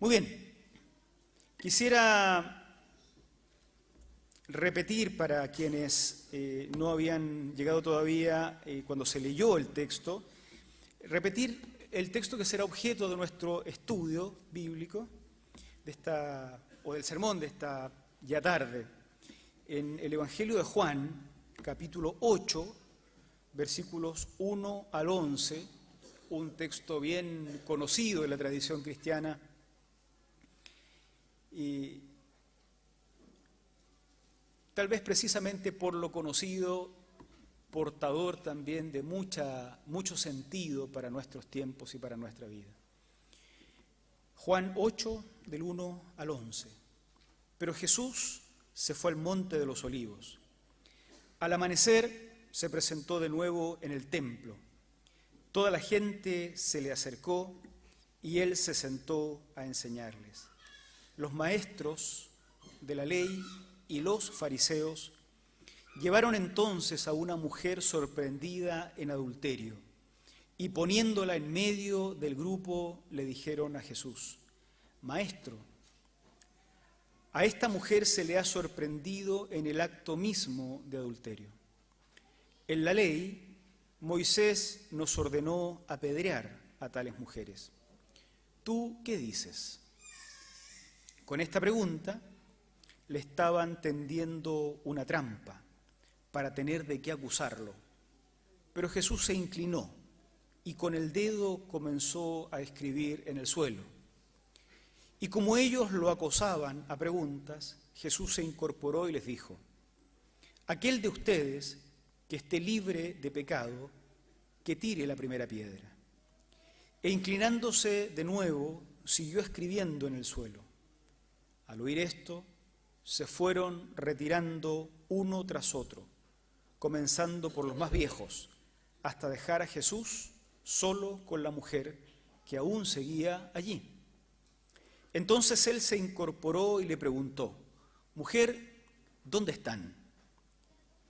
Muy bien, quisiera repetir para quienes no habían llegado todavía cuando se leyó el texto, repetir el texto que será objeto de nuestro estudio bíblico del sermón de esta ya tarde, en el Evangelio de Juan, capítulo 8, versículos 1 al 11, un texto bien conocido en la tradición cristiana y tal vez precisamente por lo conocido, portador también de mucho sentido para nuestros tiempos y para nuestra vida. Juan 8, del 1 al 11. Pero Jesús se fue al monte de los olivos. Al amanecer se presentó de nuevo en el templo. Toda la gente se le acercó y él se sentó a enseñarles. Los maestros de la ley y los fariseos llevaron entonces a una mujer sorprendida en adulterio y poniéndola en medio del grupo le dijeron a Jesús: Maestro, a esta mujer se le ha sorprendido en el acto mismo de adulterio. En la ley, Moisés nos ordenó apedrear a tales mujeres. ¿Tú qué dices? Con esta pregunta le estaban tendiendo una trampa para tener de qué acusarlo. Pero Jesús se inclinó y con el dedo comenzó a escribir en el suelo. Y como ellos lo acosaban a preguntas, Jesús se incorporó y les dijo: aquel de ustedes que esté libre de pecado, que tire la primera piedra. E inclinándose de nuevo, siguió escribiendo en el suelo. Al oír esto, se fueron retirando uno tras otro, comenzando por los más viejos, hasta dejar a Jesús solo con la mujer que aún seguía allí. Entonces él se incorporó y le preguntó: Mujer, ¿dónde están?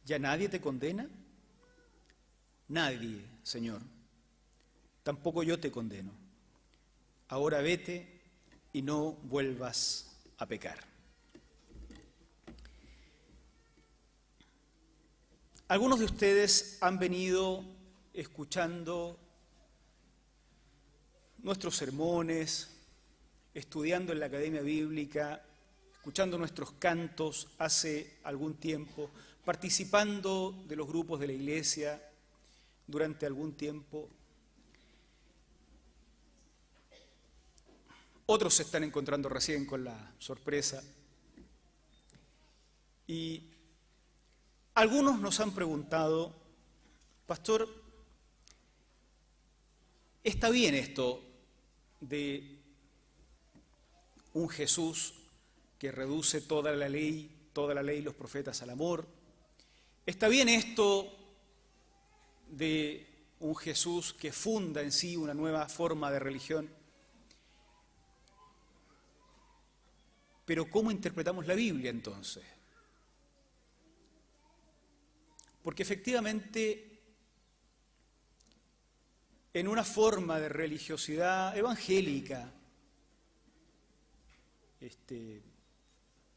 ¿Ya nadie te condena? Nadie, Señor. Tampoco yo te condeno. Ahora vete y no vuelvas a pecar. Algunos de ustedes han venido escuchando nuestros sermones, estudiando en la Academia Bíblica, escuchando nuestros cantos hace algún tiempo, participando de los grupos de la Iglesia durante algún tiempo. Otros se están encontrando recién con la sorpresa. Y algunos nos han preguntado: Pastor, ¿está bien esto de un Jesús que reduce toda la ley y los profetas al amor? ¿Está bien esto de un Jesús que funda en sí una nueva forma de religión? Pero ¿cómo interpretamos la Biblia entonces? Porque efectivamente, en una forma de religiosidad evangélica,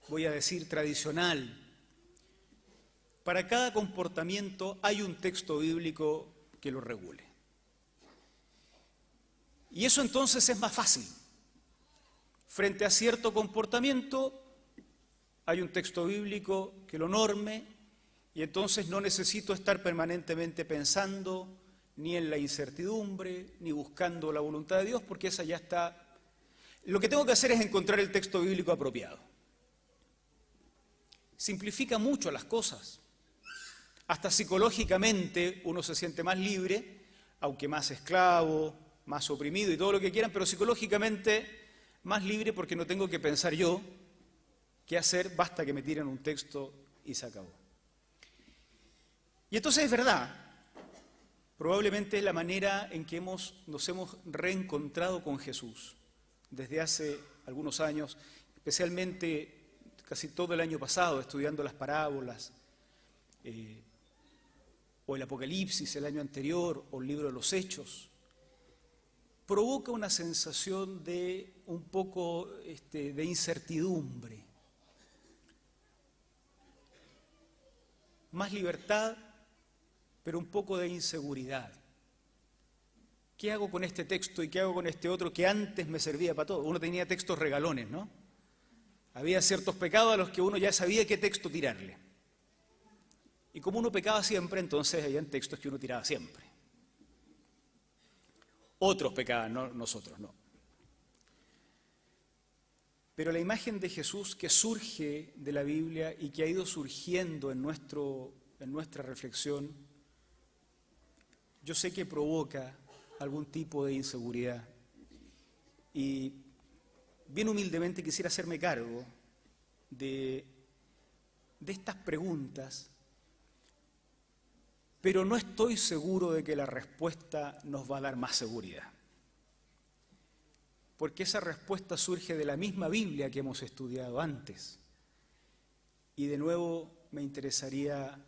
voy a decir tradicional, para cada comportamiento hay un texto bíblico que lo regule. Y eso entonces es más fácil. Frente a cierto comportamiento hay un texto bíblico que lo norme y entonces no necesito estar permanentemente pensando ni en la incertidumbre, ni buscando la voluntad de Dios, porque esa ya está. Lo que tengo que hacer es encontrar el texto bíblico apropiado. Simplifica mucho las cosas. Hasta psicológicamente uno se siente más libre, aunque más esclavo, más oprimido y todo lo que quieran, pero psicológicamente más libre porque no tengo que pensar yo qué hacer, basta que me tiren un texto y se acabó. Y entonces es verdad, probablemente es la manera en que nos hemos reencontrado con Jesús desde hace algunos años, especialmente casi todo el año pasado, estudiando las parábolas, o el Apocalipsis el año anterior, o el libro de los Hechos. provoca una sensación de un poco de incertidumbre. Más libertad, pero un poco de inseguridad. ¿Qué hago con este texto y qué hago con este otro que antes me servía para todo? Uno tenía textos regalones, ¿no? Había ciertos pecados a los que uno ya sabía qué texto tirarle. Y como uno pecaba siempre, entonces habían textos que uno tiraba siempre. Otros pecaban, no, nosotros no. Pero la imagen de Jesús que surge de la Biblia y que ha ido surgiendo en nuestra reflexión, yo sé que provoca algún tipo de inseguridad. Y bien humildemente quisiera hacerme cargo de estas preguntas, pero no estoy seguro de que la respuesta nos va a dar más seguridad. Porque esa respuesta surge de la misma Biblia que hemos estudiado antes. Y de nuevo me interesaría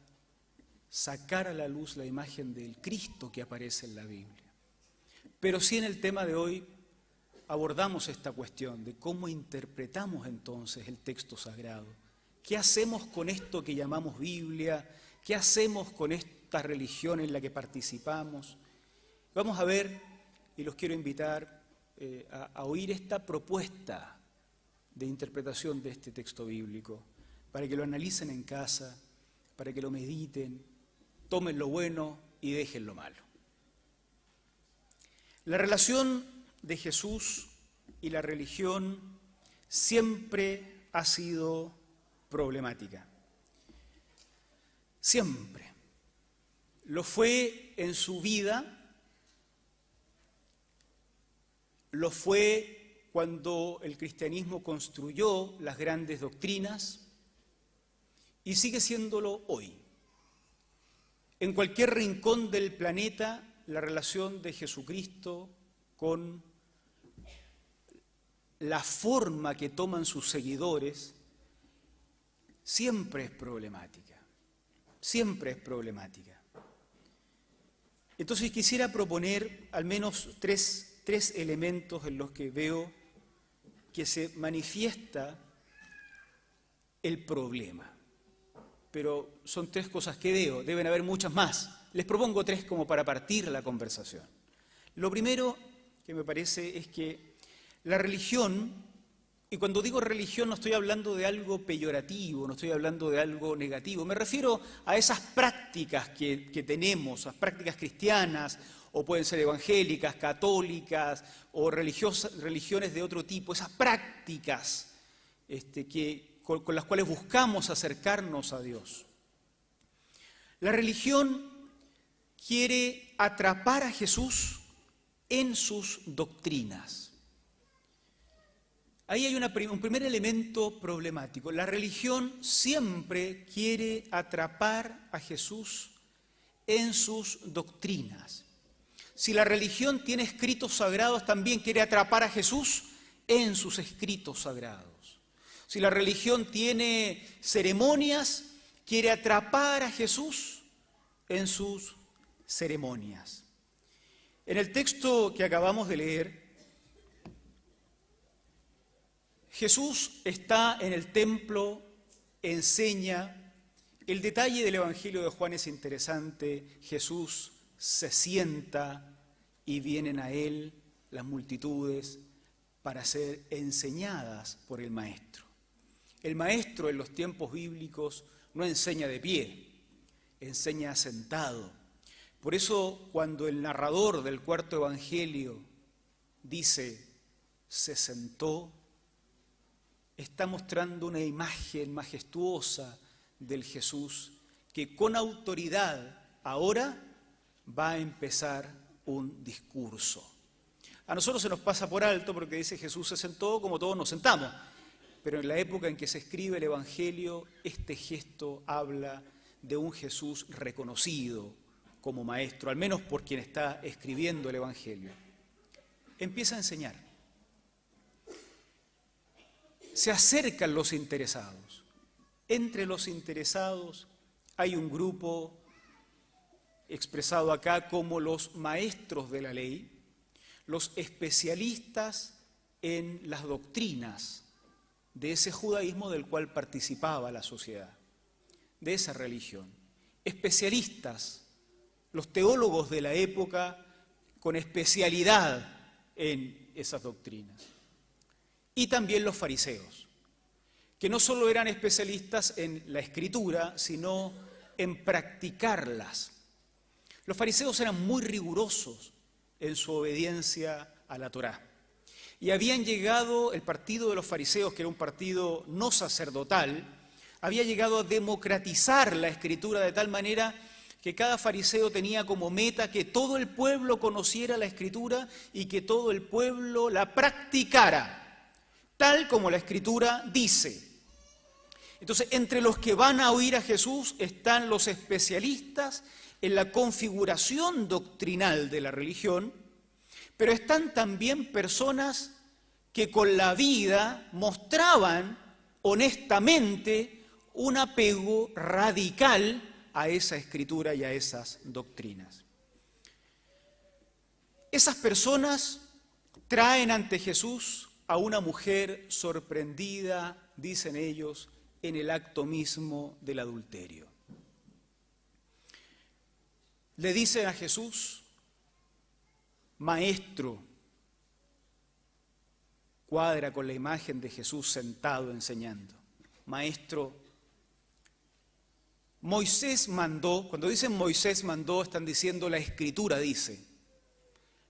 sacar a la luz la imagen del Cristo que aparece en la Biblia. Pero sí en el tema de hoy abordamos esta cuestión de cómo interpretamos entonces el texto sagrado. ¿Qué hacemos con esto que llamamos Biblia? ¿Qué hacemos con esta religión en la que participamos? Vamos a ver, y los quiero invitar a oír esta propuesta de interpretación de este texto bíblico, para que lo analicen en casa, para que lo mediten, tomen lo bueno y dejen lo malo. La relación de Jesús y la religión siempre ha sido problemática. Siempre. Lo fue en su vida, lo fue cuando el cristianismo construyó las grandes doctrinas y sigue siéndolo hoy. En cualquier rincón del planeta, la relación de Jesucristo con la forma que toman sus seguidores siempre es problemática, siempre es problemática. Entonces quisiera proponer al menos tres elementos en los que veo que se manifiesta el problema. Pero son tres cosas que veo, deben haber muchas más. Les propongo tres como para partir la conversación. Lo primero que me parece es que la religión, y cuando digo religión no estoy hablando de algo peyorativo, no estoy hablando de algo negativo, me refiero a esas prácticas que tenemos, las prácticas cristianas, o pueden ser evangélicas, católicas, o religiones de otro tipo, esas prácticas con las cuales buscamos acercarnos a Dios. La religión quiere atrapar a Jesús en sus doctrinas. Ahí hay un primer elemento problemático. La religión siempre quiere atrapar a Jesús en sus doctrinas. Si la religión tiene escritos sagrados, también quiere atrapar a Jesús en sus escritos sagrados. Si la religión tiene ceremonias, quiere atrapar a Jesús en sus ceremonias. En el texto que acabamos de leer, Jesús está en el templo, enseña. El detalle del Evangelio de Juan es interesante. Jesús se sienta y vienen a él las multitudes para ser enseñadas por el Maestro. El Maestro en los tiempos bíblicos no enseña de pie, enseña sentado. Por eso cuando el narrador del cuarto Evangelio dice, se sentó, está mostrando una imagen majestuosa del Jesús que con autoridad ahora va a empezar un discurso. A nosotros se nos pasa por alto porque dice Jesús se sentó como todos nos sentamos, pero en la época en que se escribe el Evangelio, este gesto habla de un Jesús reconocido como maestro, al menos por quien está escribiendo el Evangelio. Empieza a enseñar. Se acercan los interesados. Entre los interesados hay un grupo expresado acá como los maestros de la ley. los especialistas en las doctrinas de ese judaísmo del cual participaba la sociedad, de esa religión. Especialistas, los teólogos de la época con especialidad en esas doctrinas. Y también los fariseos, que no solo eran especialistas en la escritura, sino en practicarlas. Los fariseos eran muy rigurosos en su obediencia a la Torá. Y habían llegado, el partido de los fariseos, que era un partido no sacerdotal, había llegado a democratizar la escritura de tal manera que cada fariseo tenía como meta que todo el pueblo conociera la escritura y que todo el pueblo la practicara, tal como la escritura dice. Entonces, entre los que van a oír a Jesús están los especialistas en la configuración doctrinal de la religión, pero están también personas que con la vida mostraban honestamente un apego radical a esa escritura y a esas doctrinas. Esas personas traen ante Jesús a una mujer sorprendida, dicen ellos, en el acto mismo del adulterio. Le dicen a Jesús, Maestro, cuadra con la imagen de Jesús sentado enseñando. Maestro, Moisés mandó, cuando dicen Moisés mandó, están diciendo la Escritura dice.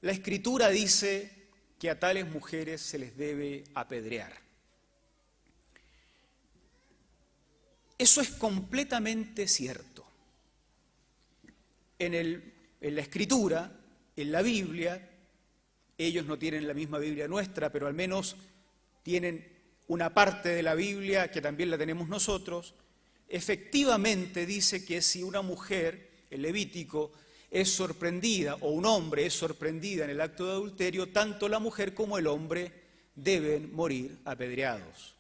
La Escritura dice que a tales mujeres se les debe apedrear. Eso es completamente cierto. En la Escritura, en la Biblia, ellos no tienen la misma Biblia nuestra, pero al menos tienen una parte de la Biblia que también la tenemos nosotros. Efectivamente dice que si una mujer, el Levítico, es sorprendida o un hombre es sorprendida en el acto de adulterio, tanto la mujer como el hombre deben morir apedreados.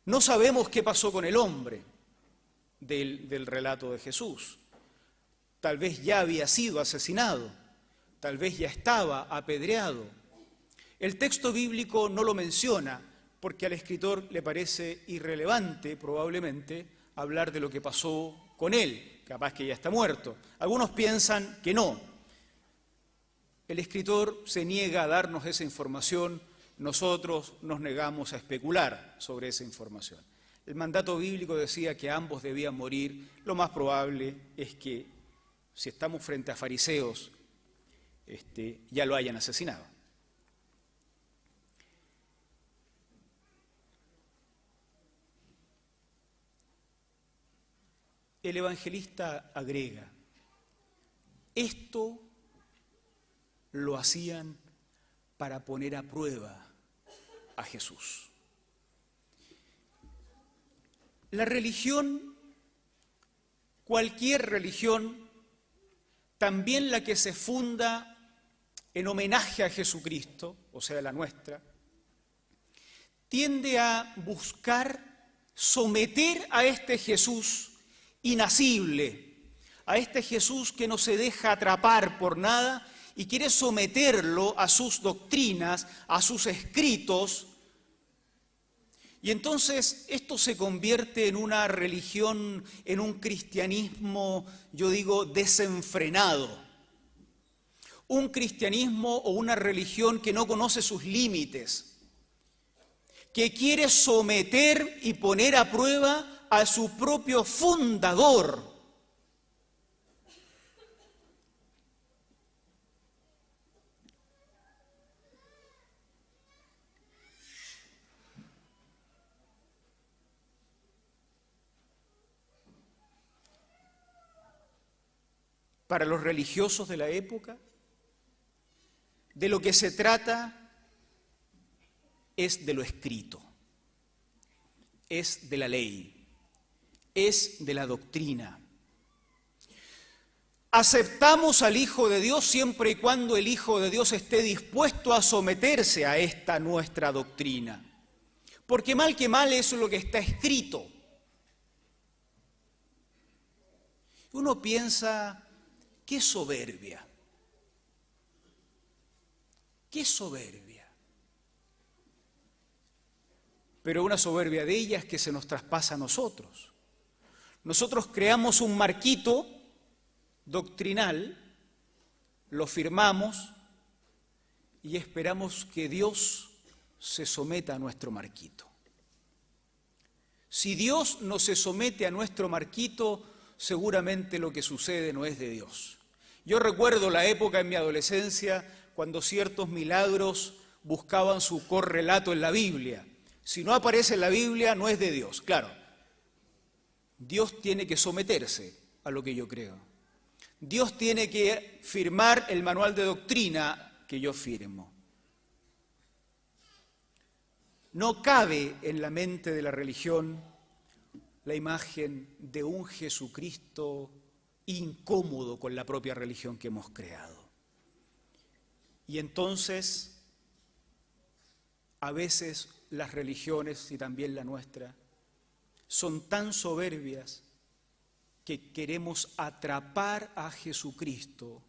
No sabemos qué pasó con el hombre del relato de Jesús. Tal vez ya había sido asesinado, tal vez ya estaba apedreado. El texto bíblico no lo menciona porque al escritor le parece irrelevante, probablemente, hablar de lo que pasó con él, capaz que ya está muerto. Algunos piensan que no. El escritor se niega a darnos esa información, nosotros nos negamos a especular sobre esa información. El mandato bíblico decía que ambos debían morir. Lo más probable es que, si estamos frente a fariseos, ya lo hayan asesinado. El evangelista agrega, esto lo hacían para poner a prueba a Jesús. La religión, cualquier religión, también la que se funda en homenaje a Jesucristo, o sea, la nuestra, tiende a buscar someter a este Jesús inasible, a este Jesús que no se deja atrapar por nada y quiere someterlo a sus doctrinas, a sus escritos. Y entonces esto se convierte en una religión, en un cristianismo, yo digo, desenfrenado. Un cristianismo o una religión que no conoce sus límites, que quiere someter y poner a prueba a su propio fundador. Para los religiosos de la época, de lo que se trata es de lo escrito, es de la ley, es de la doctrina. Aceptamos al Hijo de Dios siempre y cuando el Hijo de Dios esté dispuesto a someterse a esta nuestra doctrina, porque mal que mal eso es lo que está escrito. Uno piensa, qué soberbia. ¡Qué soberbia! Pero una soberbia de ellas que se nos traspasa a nosotros. Nosotros creamos un marquito doctrinal, lo firmamos y esperamos que Dios se someta a nuestro marquito. Si Dios no se somete a nuestro marquito, seguramente lo que sucede no es de Dios. Yo recuerdo la época en mi adolescencia cuando ciertos milagros buscaban su correlato en la Biblia. Si no aparece en la Biblia, no es de Dios. Claro, Dios tiene que someterse a lo que yo creo. Dios tiene que firmar el manual de doctrina que yo firmo. No cabe en la mente de la religión la imagen de un Jesucristo incómodo con la propia religión que hemos creado. Y entonces, a veces las religiones, y también la nuestra, son tan soberbias que queremos atrapar a Jesucristo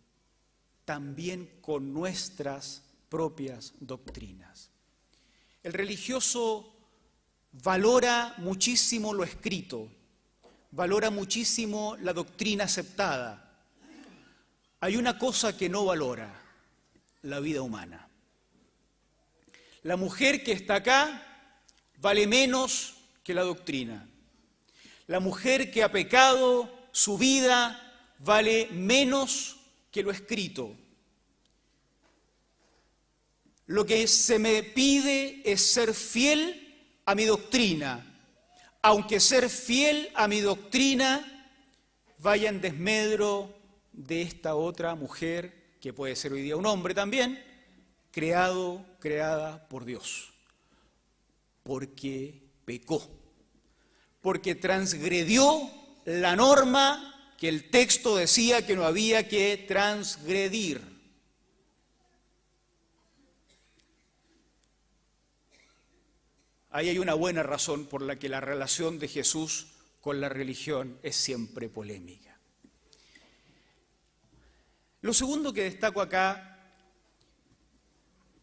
también con nuestras propias doctrinas. El religioso valora muchísimo lo escrito, valora muchísimo la doctrina aceptada. Hay una cosa que no valora: la vida humana. La mujer que está acá vale menos que la doctrina. La mujer que ha pecado, su vida vale menos que lo escrito. Lo que se me pide es ser fiel a mi doctrina, aunque ser fiel a mi doctrina vaya en desmedro de esta otra mujer, que puede ser hoy día un hombre también, creada por Dios, porque pecó, porque transgredió la norma que el texto decía que no había que transgredir. Ahí hay una buena razón por la que la relación de Jesús con la religión es siempre polémica. Lo segundo que destaco acá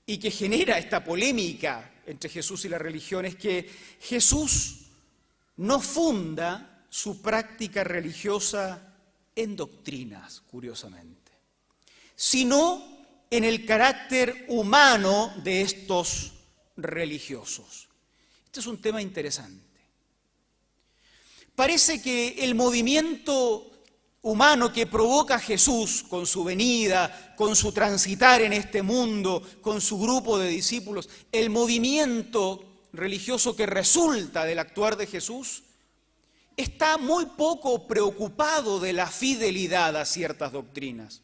y que genera esta polémica entre Jesús y la religión es que Jesús no funda su práctica religiosa en doctrinas, curiosamente, sino en el carácter humano de estos religiosos. Este es un tema interesante. Parece que el movimiento humano que provoca Jesús con su venida, con su transitar en este mundo, con su grupo de discípulos, el movimiento religioso que resulta del actuar de Jesús, está muy poco preocupado de la fidelidad a ciertas doctrinas.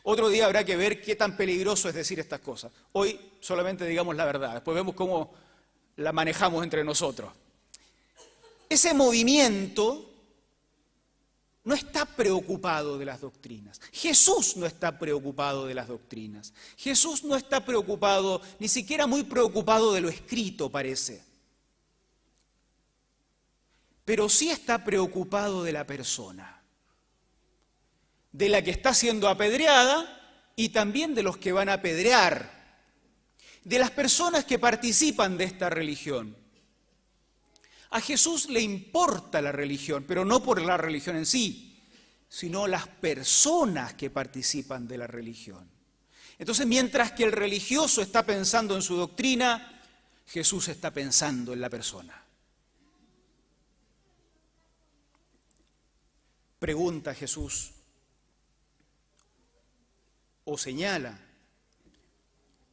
Otro día habrá que ver qué tan peligroso es decir estas cosas. Hoy solamente digamos la verdad, después vemos cómo la manejamos entre nosotros. Ese movimiento no está preocupado de las doctrinas. Jesús no está preocupado de las doctrinas. Jesús no está preocupado, ni siquiera muy preocupado de lo escrito, parece. Pero sí está preocupado de la persona, de la que está siendo apedreada y también de los que van a apedrear, de las personas que participan de esta religión. A Jesús le importa la religión, pero no por la religión en sí, sino las personas que participan de la religión. Entonces, mientras que el religioso está pensando en su doctrina, Jesús está pensando en la persona. Pregunta Jesús, o señala: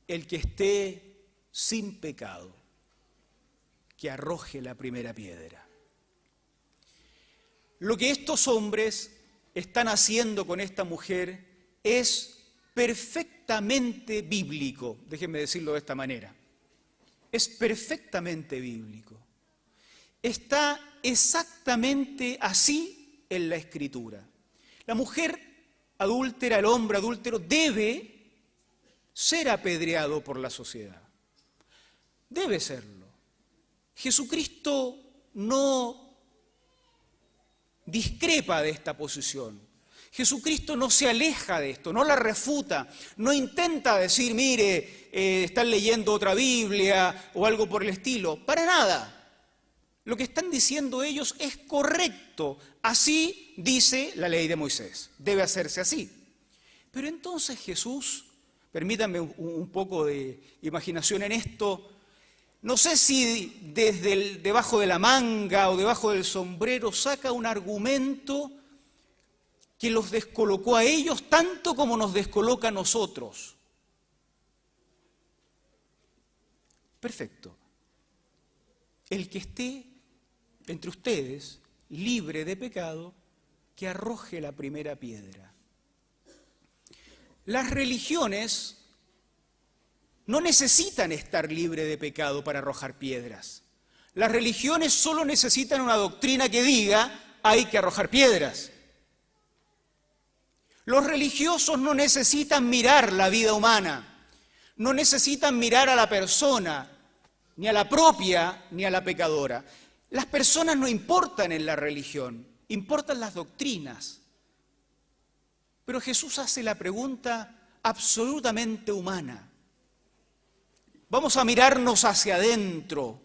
el que esté sin pecado, que arroje la primera piedra. Lo que estos hombres están haciendo con esta mujer es perfectamente bíblico, déjenme decirlo de esta manera. Es perfectamente bíblico. Está exactamente así en la Escritura. La mujer adúltera, el hombre adúltero, debe ser apedreado por la sociedad. Debe serlo. Jesucristo no discrepa de esta posición. Jesucristo no se aleja de esto, no la refuta, no intenta decir, mire, están leyendo otra Biblia o algo por el estilo. Para nada. Lo que están diciendo ellos es correcto. Así dice la ley de Moisés. Debe hacerse así. Pero entonces Jesús, permítanme un poco de imaginación en esto, no sé si desde debajo de la manga o debajo del sombrero saca un argumento que los descolocó a ellos tanto como nos descoloca a nosotros. Perfecto. El que esté entre ustedes libre de pecado, que arroje la primera piedra. Las religiones no necesitan estar libres de pecado para arrojar piedras. Las religiones solo necesitan una doctrina que diga hay que arrojar piedras. Los religiosos no necesitan mirar la vida humana, no necesitan mirar a la persona, ni a la propia ni a la pecadora. Las personas no importan en la religión, importan las doctrinas. Pero Jesús hace la pregunta absolutamente humana. Vamos a mirarnos hacia adentro.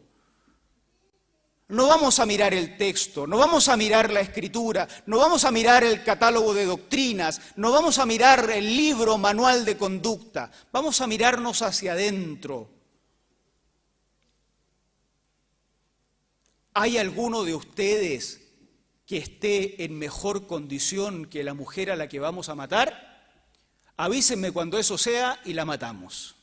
No vamos a mirar el texto, no vamos a mirar la escritura, no vamos a mirar el catálogo de doctrinas, no vamos a mirar el libro manual de conducta. Vamos a mirarnos hacia adentro. ¿Hay alguno de ustedes que esté en mejor condición que la mujer a la que vamos a matar? Avísenme cuando eso sea y la matamos.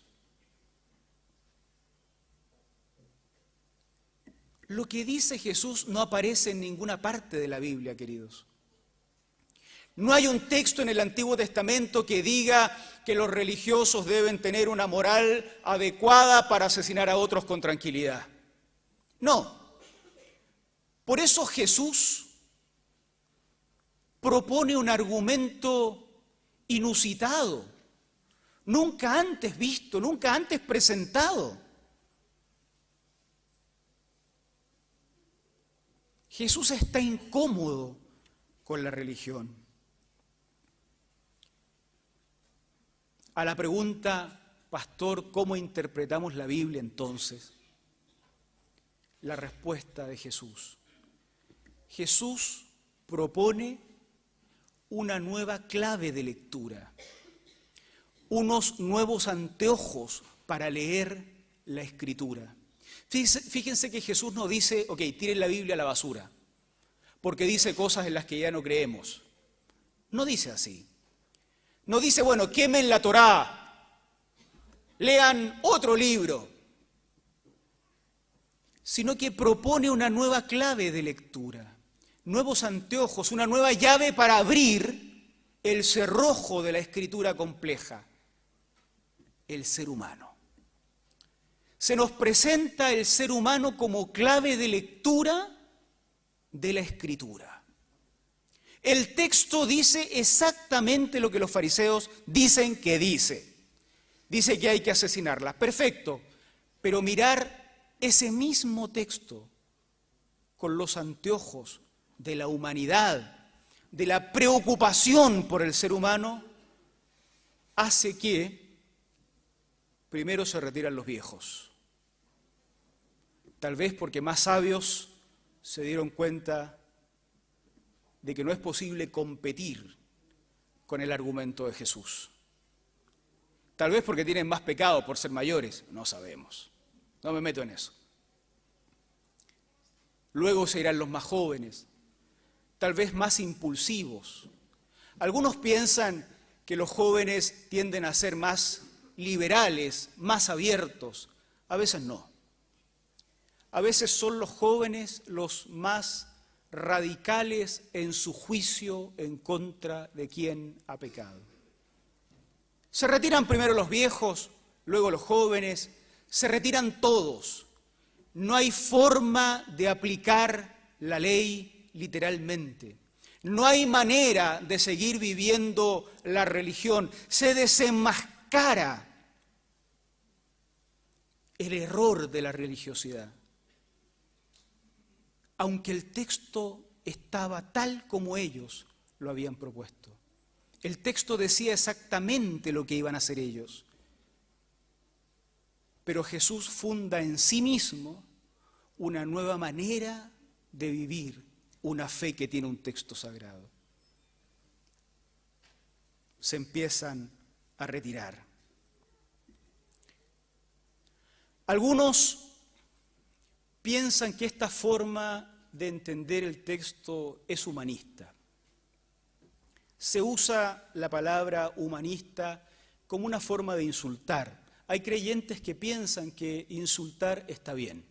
Lo que dice Jesús no aparece en ninguna parte de la Biblia, queridos. No hay un texto en el Antiguo Testamento que diga que los religiosos deben tener una moral adecuada para asesinar a otros con tranquilidad. No. Por eso Jesús propone un argumento inusitado, nunca antes visto, nunca antes presentado. Jesús está incómodo con la religión. A la pregunta, pastor, ¿cómo interpretamos la Biblia entonces? La respuesta de Jesús. Jesús propone una nueva clave de lectura, unos nuevos anteojos para leer la Escritura. Fíjense que Jesús no dice, ok, tiren la Biblia a la basura, porque dice cosas en las que ya no creemos. No dice así. No dice, bueno, quemen la Torá, lean otro libro, sino que propone una nueva clave de lectura, nuevos anteojos, una nueva llave para abrir el cerrojo de la Escritura compleja, el ser humano. Se nos presenta el ser humano como clave de lectura de la Escritura. El texto dice exactamente lo que los fariseos dicen que dice. Dice que hay que asesinarlas. Perfecto, pero mirar ese mismo texto con los anteojos de la humanidad, de la preocupación por el ser humano, hace que primero se retiran los viejos. Tal vez porque más sabios se dieron cuenta de que no es posible competir con el argumento de Jesús. Tal vez porque tienen más pecado por ser mayores, no sabemos. No me meto en eso. Luego se irán los más jóvenes, tal vez más impulsivos. Algunos piensan que los jóvenes tienden a ser más liberales, más abiertos. A veces no. A veces son los jóvenes los más radicales en su juicio en contra de quien ha pecado. Se retiran primero los viejos, luego los jóvenes, se retiran todos. No hay forma de aplicar la ley literalmente. No hay manera de seguir viviendo la religión. Se desenmascara el error de la religiosidad. Aunque el texto estaba tal como ellos lo habían propuesto. El texto decía exactamente lo que iban a hacer ellos. Pero Jesús funda en sí mismo una nueva manera de vivir una fe que tiene un texto sagrado. Se empiezan a retirar. Algunos piensan que esta forma de entender el texto es humanista. Se usa la palabra humanista como una forma de insultar. Hay creyentes que piensan que insultar está bien.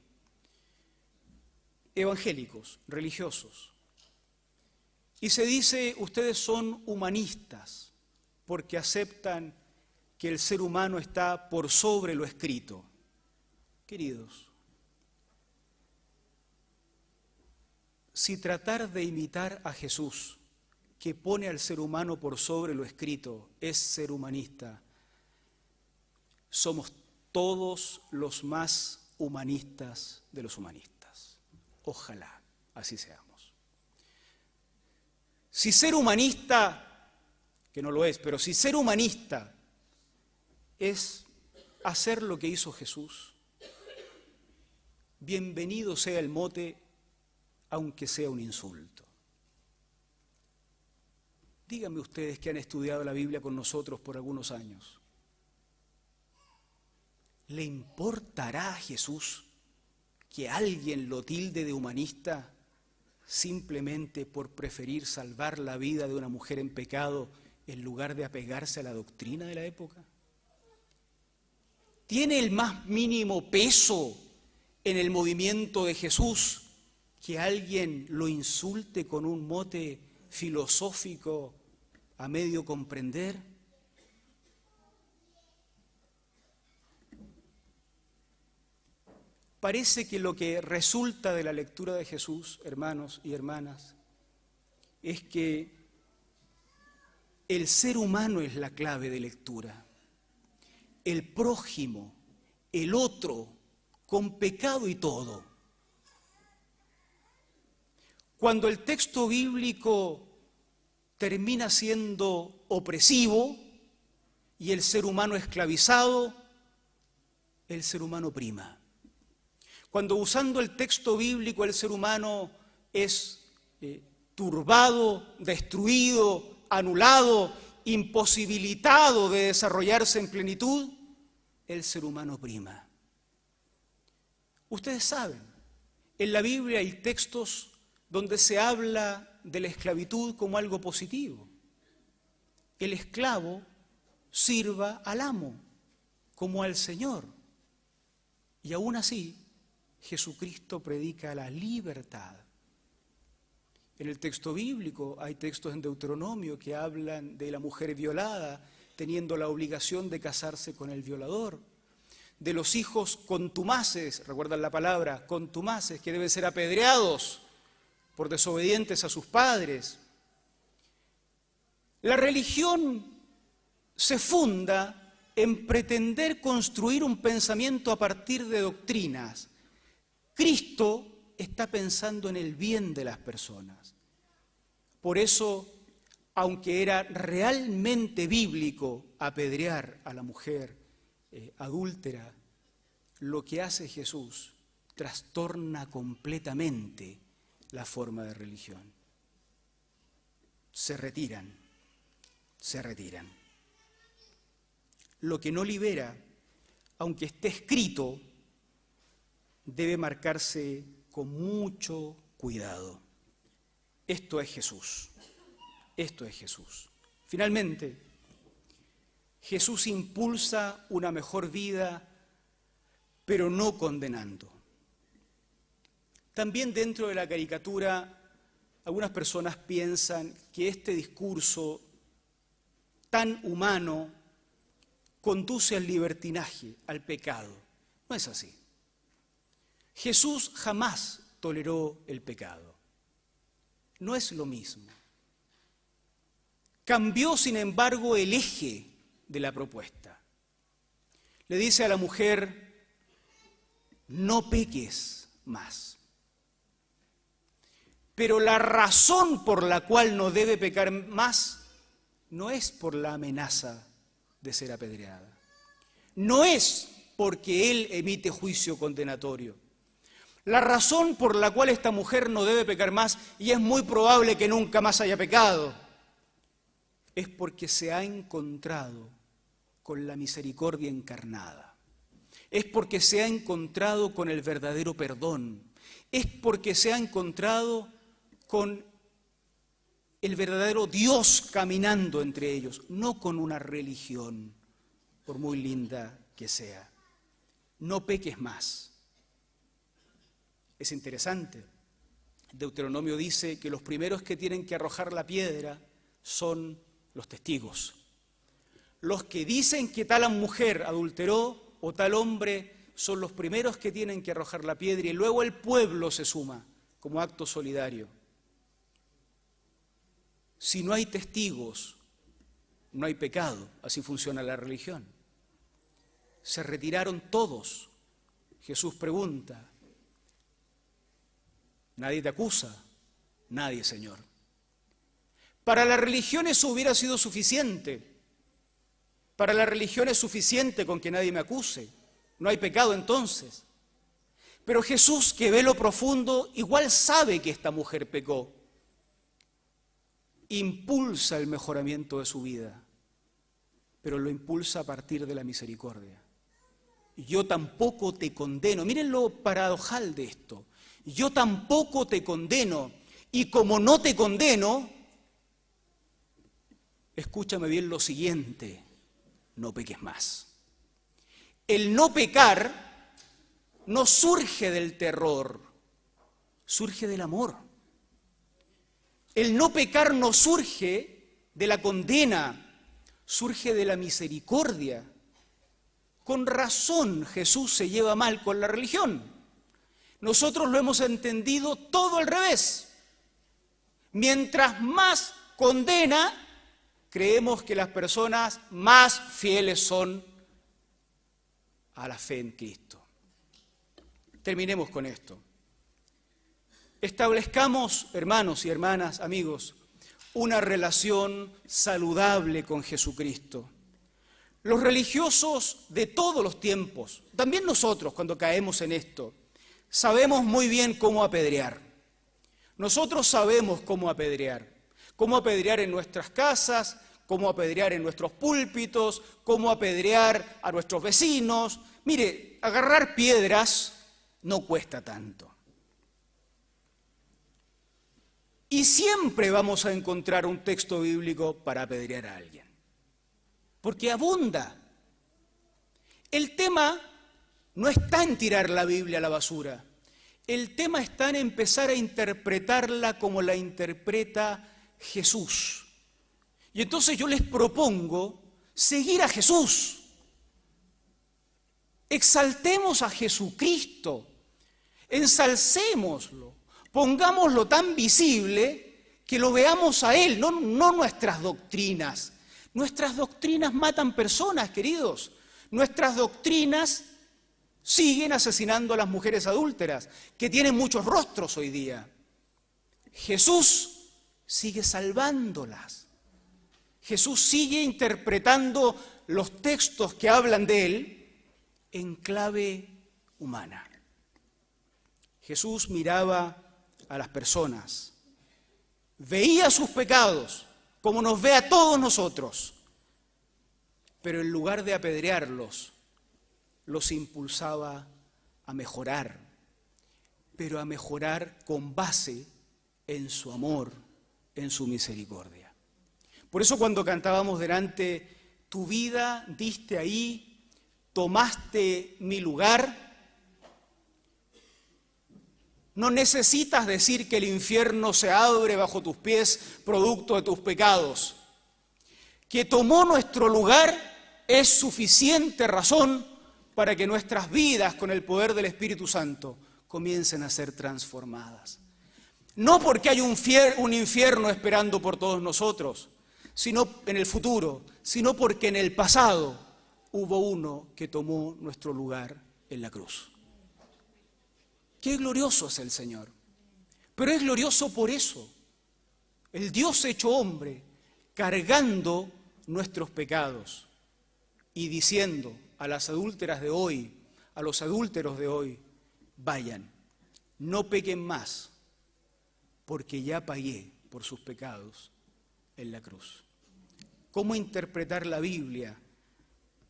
Evangélicos, religiosos. Y se dice, ustedes son humanistas porque aceptan que el ser humano está por sobre lo escrito. Queridos, si tratar de imitar a Jesús, que pone al ser humano por sobre lo escrito, es ser humanista, somos todos los más humanistas de los humanistas. Ojalá así seamos. Si ser humanista, que no lo es, pero si ser humanista es hacer lo que hizo Jesús, bienvenido sea el mote, aunque sea un insulto. Díganme ustedes que han estudiado la Biblia con nosotros por algunos años. ¿Le importará a Jesús que alguien lo tilde de humanista simplemente por preferir salvar la vida de una mujer en pecado en lugar de apegarse a la doctrina de la época? ¿Tiene el más mínimo peso en el movimiento de Jesús que alguien lo insulte con un mote filosófico a medio comprender? Parece que lo que resulta de la lectura de Jesús, hermanos y hermanas, es que el ser humano es la clave de lectura. El prójimo, el otro, con pecado y todo. Cuando el texto bíblico termina siendo opresivo y el ser humano esclavizado, el ser humano prima. Cuando usando el texto bíblico el ser humano es turbado, destruido, anulado, imposibilitado de desarrollarse en plenitud, el ser humano prima. Ustedes saben, en la Biblia hay textos donde se habla de la esclavitud como algo positivo. El esclavo sirva al amo, como al Señor. Y aún así, Jesucristo predica la libertad. En el texto bíblico hay textos en Deuteronomio que hablan de la mujer violada teniendo la obligación de casarse con el violador, de los hijos contumaces, recuerdan la palabra, contumaces, que deben ser apedreados por desobedientes a sus padres. La religión se funda en pretender construir un pensamiento a partir de doctrinas. Cristo está pensando en el bien de las personas. Por eso, aunque era realmente bíblico apedrear a la mujer adúltera, lo que hace Jesús trastorna completamente la forma de religión. Se retiran. Lo que no libera, aunque esté escrito, debe marcarse con mucho cuidado. Esto es Jesús. Finalmente, Jesús impulsa una mejor vida, pero no condenando. También dentro de la caricatura, algunas personas piensan que este discurso tan humano conduce al libertinaje, al pecado. No es así. Jesús jamás toleró el pecado. No es lo mismo. Cambió, sin embargo, el eje de la propuesta. Le dice a la mujer, no peques más. Pero la razón por la cual no debe pecar más no es por la amenaza de ser apedreada. No es porque él emite juicio condenatorio. La razón por la cual esta mujer no debe pecar más, y es muy probable que nunca más haya pecado, es porque se ha encontrado con la misericordia encarnada. Es porque se ha encontrado con el verdadero perdón. Es porque se ha encontrado con el verdadero Dios caminando entre ellos, no con una religión, por muy linda que sea. No peques más. Es interesante. Deuteronomio dice que los primeros que tienen que arrojar la piedra son los testigos. Los que dicen que tal mujer adulteró o tal hombre son los primeros que tienen que arrojar la piedra, y luego el pueblo se suma como acto solidario. Si no hay testigos, no hay pecado. Así funciona la religión. Se retiraron todos. Jesús pregunta: ¿nadie te acusa? Nadie, Señor. Para la religión eso hubiera sido suficiente. Para la religión es suficiente con que nadie me acuse. No hay pecado entonces. Pero Jesús, que ve lo profundo, igual sabe que esta mujer pecó. Impulsa el mejoramiento de su vida, pero lo impulsa a partir de la misericordia. Yo tampoco te condeno. Miren lo paradojal de esto. Yo tampoco te condeno, y como no te condeno, escúchame bien lo siguiente: no peques más. El no pecar no surge del terror, surge del amor. El no pecar no surge de la condena, surge de la misericordia. Con razón Jesús se lleva mal con la religión. Nosotros lo hemos entendido todo al revés. Mientras más condena, creemos que las personas más fieles son a la fe en Cristo. Terminemos con esto. Establezcamos, hermanos y hermanas, amigos, una relación saludable con Jesucristo. Los religiosos de todos los tiempos, también nosotros cuando caemos en esto, sabemos muy bien cómo apedrear. Nosotros sabemos cómo apedrear en nuestras casas, cómo apedrear en nuestros púlpitos, cómo apedrear a nuestros vecinos. Mire, agarrar piedras no cuesta tanto. Y siempre vamos a encontrar un texto bíblico para apedrear a alguien, porque abunda. El tema no está en tirar la Biblia a la basura. El tema está en empezar a interpretarla como la interpreta Jesús. Y entonces yo les propongo seguir a Jesús. Exaltemos a Jesucristo, ensalcémoslo, pongámoslo tan visible que lo veamos a Él, no nuestras doctrinas. Nuestras doctrinas matan personas, queridos. Nuestras doctrinas siguen asesinando a las mujeres adúlteras, que tienen muchos rostros hoy día. Jesús sigue salvándolas. Jesús sigue interpretando los textos que hablan de Él en clave humana. Jesús miraba a las personas, veía sus pecados, como nos ve a todos nosotros, pero en lugar de apedrearlos, los impulsaba a mejorar, pero a mejorar con base en su amor, en su misericordia. Por eso cuando cantábamos delante, tu vida diste ahí, tomaste mi lugar, no necesitas decir que el infierno se abre bajo tus pies producto de tus pecados. Que tomó nuestro lugar es suficiente razón para que nuestras vidas, con el poder del Espíritu Santo, comiencen a ser transformadas. No porque hay un infierno esperando por todos nosotros, sino en el futuro, sino porque en el pasado hubo uno que tomó nuestro lugar en la cruz. Qué glorioso es el Señor, pero es glorioso por eso. El Dios hecho hombre cargando nuestros pecados y diciendo a las adúlteras de hoy, a los adúlteros de hoy, vayan, no pequen más, porque ya pagué por sus pecados en la cruz. ¿Cómo interpretar la Biblia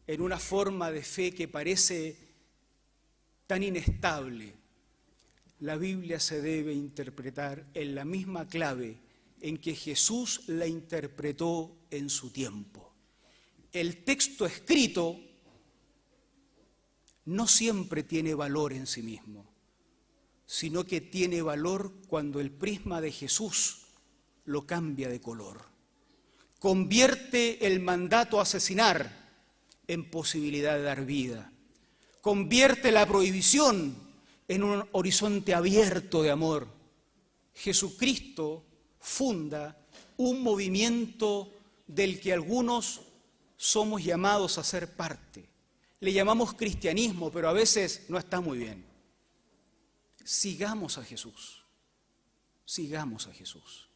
en una forma de fe que parece tan inestable? La Biblia se debe interpretar en la misma clave en que Jesús la interpretó en su tiempo. El texto escrito no siempre tiene valor en sí mismo, sino que tiene valor cuando el prisma de Jesús lo cambia de color. Convierte el mandato a asesinar en posibilidad de dar vida. Convierte la prohibición en un horizonte abierto de amor. Jesucristo funda un movimiento del que algunos somos llamados a ser parte. Le llamamos cristianismo, pero a veces no está muy bien. Sigamos a Jesús. Sigamos a Jesús.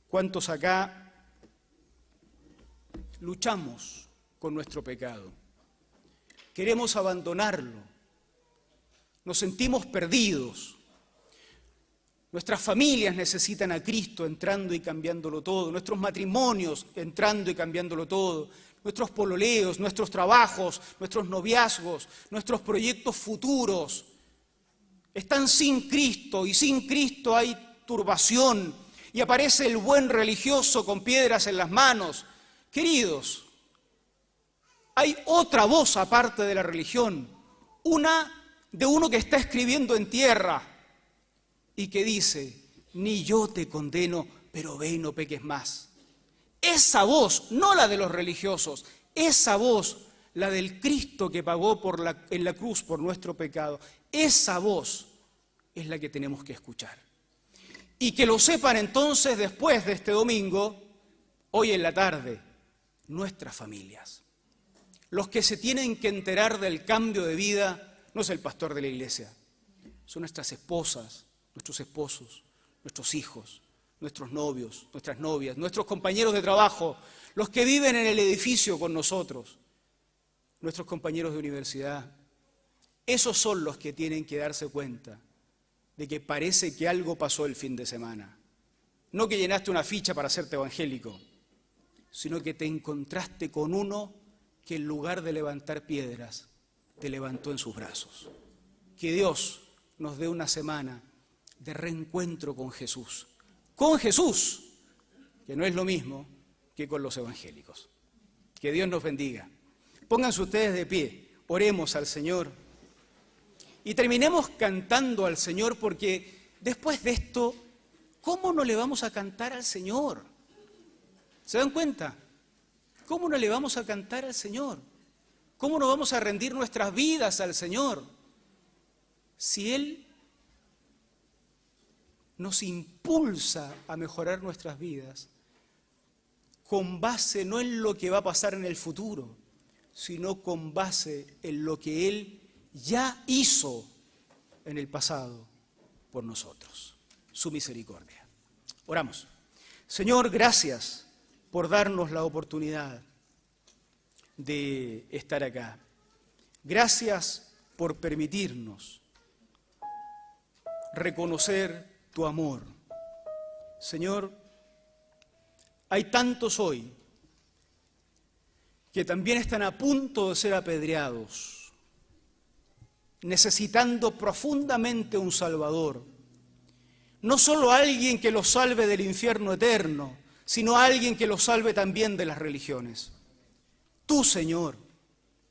¿Cuántos acá luchamos con nuestro pecado? Queremos abandonarlo. Nos sentimos perdidos. Nuestras familias necesitan a Cristo entrando y cambiándolo todo. Nuestros matrimonios entrando y cambiándolo todo. Nuestros pololeos, nuestros trabajos, nuestros noviazgos, nuestros proyectos futuros están sin Cristo, y sin Cristo hay turbación, y aparece el buen religioso con piedras en las manos. Queridos, hay otra voz aparte de la religión, una de uno que está escribiendo en tierra y que dice: ni yo te condeno, pero ve y no peques más. Esa voz, no la de los religiosos, esa voz, la del Cristo que pagó en la cruz por nuestro pecado, esa voz es la que tenemos que escuchar. Y que lo sepan entonces, después de este domingo, hoy en la tarde, nuestras familias. Los que se tienen que enterar del cambio de vida no es el pastor de la iglesia, son nuestras esposas, nuestros esposos, nuestros hijos, nuestros novios, nuestras novias, nuestros compañeros de trabajo, los que viven en el edificio con nosotros, nuestros compañeros de universidad. Esos son los que tienen que darse cuenta de que parece que algo pasó el fin de semana. No que llenaste una ficha para hacerte evangélico, sino que te encontraste con uno que en lugar de levantar piedras, te levantó en sus brazos. Que Dios nos dé una semana de reencuentro con Jesús. Con Jesús, que no es lo mismo que con los evangélicos. Que Dios nos bendiga. Pónganse ustedes de pie, oremos al Señor y terminemos cantando al Señor, porque después de esto, ¿cómo no le vamos a cantar al Señor? ¿Se dan cuenta? ¿Cómo no le vamos a cantar al Señor? ¿Cómo no vamos a rendir nuestras vidas al Señor? Si Él nos impulsa a mejorar nuestras vidas con base no en lo que va a pasar en el futuro, sino con base en lo que Él ya hizo en el pasado por nosotros. Su misericordia. Oramos. Señor, gracias por darnos la oportunidad de estar acá. Gracias por permitirnos reconocer tu amor. Señor, hay tantos hoy que también están a punto de ser apedreados, necesitando profundamente un Salvador. No solo alguien que los salve del infierno eterno, sino alguien que los salve también de las religiones. Tú, Señor,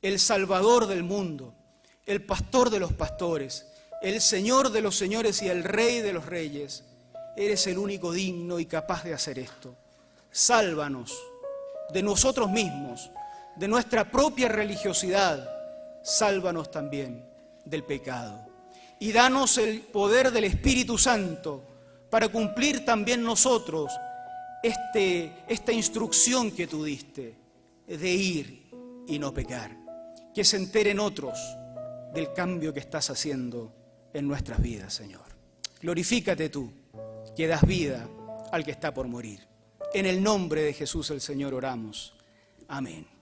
el Salvador del mundo, el Pastor de los pastores, el Señor de los señores y el Rey de los reyes, eres el único digno y capaz de hacer esto. Sálvanos de nosotros mismos, de nuestra propia religiosidad. Sálvanos también del pecado. Y danos el poder del Espíritu Santo para cumplir también nosotros esta instrucción que tú diste de ir y no pecar. Que se enteren otros del cambio que estás haciendo en nuestras vidas, Señor. Glorifícate tú, que das vida al que está por morir. En el nombre de Jesús el Señor oramos. Amén.